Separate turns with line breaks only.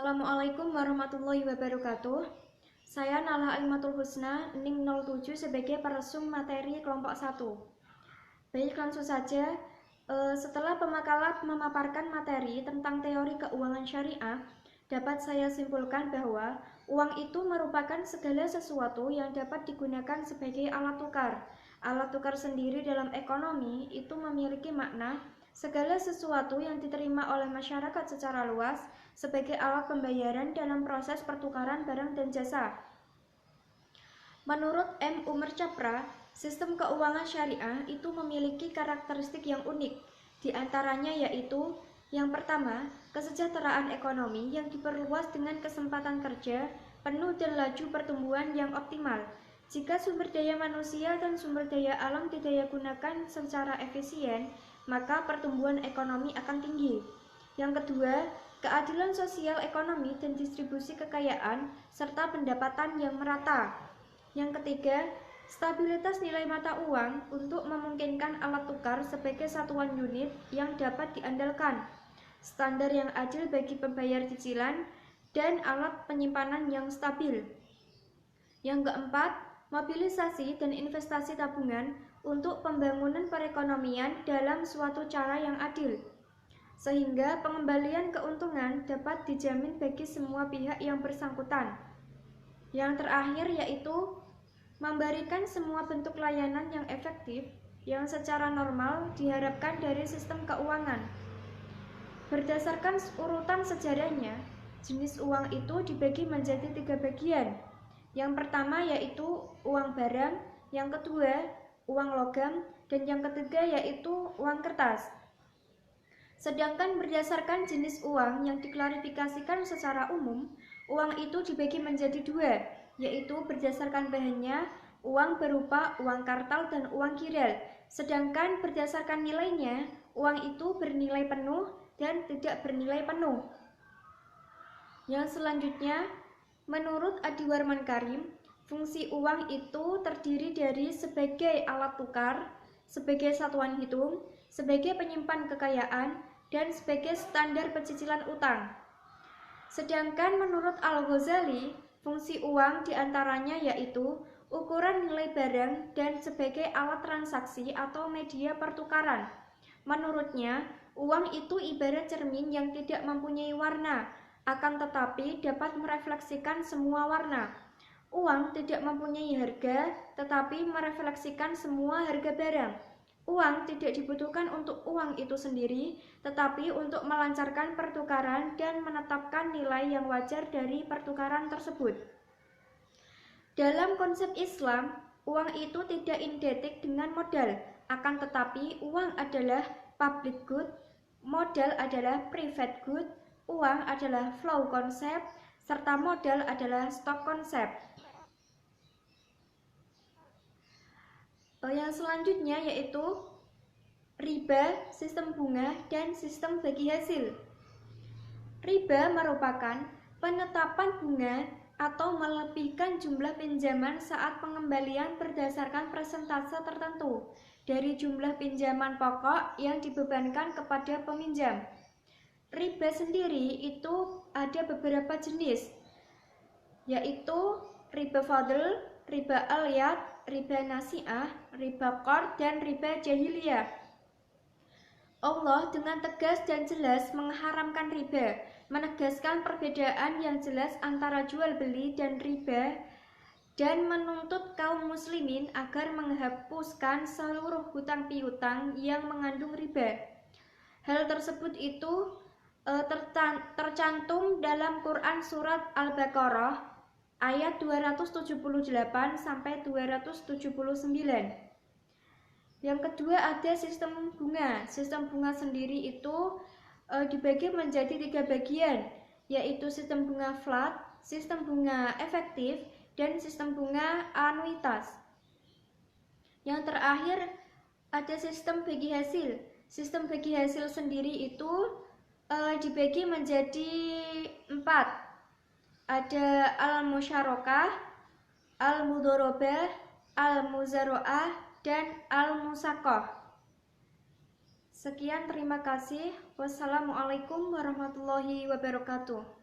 Assalamualaikum warahmatullahi wabarakatuh. Saya Nala Alimatul Husna, NIM 07 sebagai peresum materi kelompok 1. Baik, langsung saja. Setelah pemakalah memaparkan materi tentang teori keuangan syariah, dapat saya simpulkan bahwa uang itu merupakan segala sesuatu yang dapat digunakan sebagai alat tukar. Alat tukar sendiri dalam ekonomi itu memiliki makna segala sesuatu yang diterima oleh masyarakat secara luas sebagai alat pembayaran dalam proses pertukaran barang dan jasa. Menurut M. Umar Chopra, sistem keuangan syariah itu memiliki karakteristik yang unik. Di antaranya yaitu yang pertama, kesejahteraan ekonomi yang diperluas dengan kesempatan kerja penuh dan laju pertumbuhan yang optimal. Jika sumber daya manusia dan sumber daya alam didaya gunakan secara efisien, maka pertumbuhan ekonomi akan tinggi. Yang kedua, keadilan sosial ekonomi dan distribusi kekayaan serta pendapatan yang merata. Yang ketiga, stabilitas nilai mata uang untuk memungkinkan alat tukar sebagai satuan unit yang dapat diandalkan, standar yang adil bagi pembayar cicilan, dan alat penyimpanan yang stabil. Yang keempat, mobilisasi dan investasi tabungan untuk pembangunan perekonomian dalam suatu cara yang adil, sehingga pengembalian keuntungan dapat dijamin bagi semua pihak yang bersangkutan. Yang terakhir yaitu memberikan semua bentuk layanan yang efektif yang secara normal diharapkan dari sistem keuangan. Berdasarkan urutan sejarahnya, jenis uang itu dibagi menjadi 3 bagian. Yang pertama yaitu uang barang, yang kedua uang logam, dan yang ketiga yaitu uang kertas. Sedangkan berdasarkan jenis uang yang diklarifikasikan secara umum, uang itu dibagi menjadi 2, yaitu berdasarkan bahannya, uang berupa uang kartal dan uang kiral. Sedangkan berdasarkan nilainya, uang itu bernilai penuh dan tidak bernilai penuh. Yang selanjutnya, menurut Adi Warman Karim, fungsi uang itu terdiri dari sebagai alat tukar, sebagai satuan hitung, sebagai penyimpan kekayaan, dan sebagai standar pecicilan utang. Sedangkan menurut Al-Ghazali, fungsi uang diantaranya yaitu ukuran nilai barang dan sebagai alat transaksi atau media pertukaran. Menurutnya, uang itu ibarat cermin yang tidak mempunyai warna, akan tetapi dapat merefleksikan semua warna. Uang tidak mempunyai harga, tetapi merefleksikan semua harga barang. Uang tidak dibutuhkan untuk uang itu sendiri, tetapi untuk melancarkan pertukaran dan menetapkan nilai yang wajar dari pertukaran tersebut. Dalam konsep Islam, uang itu tidak identik dengan modal, akan tetapi uang adalah public good, modal adalah private good, uang adalah flow konsep, serta modal adalah stock konsep. Yang selanjutnya yaitu riba, sistem bunga, dan sistem bagi hasil. Riba merupakan penetapan bunga atau melebihkan jumlah pinjaman saat pengembalian berdasarkan persentase tertentu dari jumlah pinjaman pokok yang dibebankan kepada peminjam. Riba sendiri itu ada beberapa jenis, yaitu riba fadl, riba aliyat, riba nasi'ah, riba qard, dan riba jahiliyah. Allah dengan tegas dan jelas mengharamkan riba, menegaskan perbedaan yang jelas antara jual beli dan riba, dan menuntut kaum muslimin agar menghapuskan seluruh hutang piutang yang mengandung riba. Hal tersebut itu tercantum dalam Quran Surat Al-Baqarah ayat 278 sampai 279. Yang kedua ada sistem bunga. Sistem bunga sendiri itu dibagi menjadi 3 bagian, yaitu sistem bunga flat, sistem bunga efektif, dan sistem bunga anuitas. Yang terakhir ada sistem bagi hasil. Sistem bagi hasil sendiri itu dibagi menjadi 4. Ada al-musyarakah, al-mudharabah, al-muzara'ah, dan al-musaqah. Sekian, terima kasih. Wassalamualaikum warahmatullahi wabarakatuh.